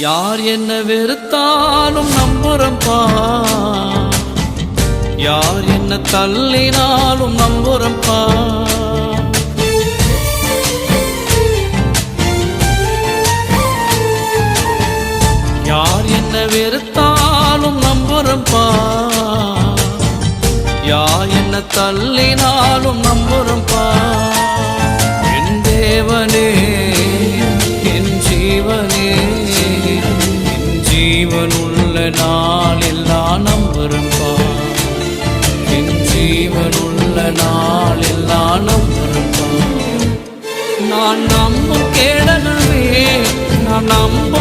யார் என்ன வெறுத்தாலும் நம்புறம்பா, யார் என்ன தள்ளினாலும் நம்புறம்பா. யார் என்ன வெறுத்தாலும் நம்புறம்பா, யார் என்ன தள்ளினாலும் நம்புறம்பா. என் தேவனே என் ஜீவனே, என் ஜீவனுள்ள நாளெல்லாம் நம்புறம்பா, என் ஜீவனுள்ள நாளெல்லாம் நம்புறம்பா. நான் நம்பும் கேடனவே, நான் நம்ப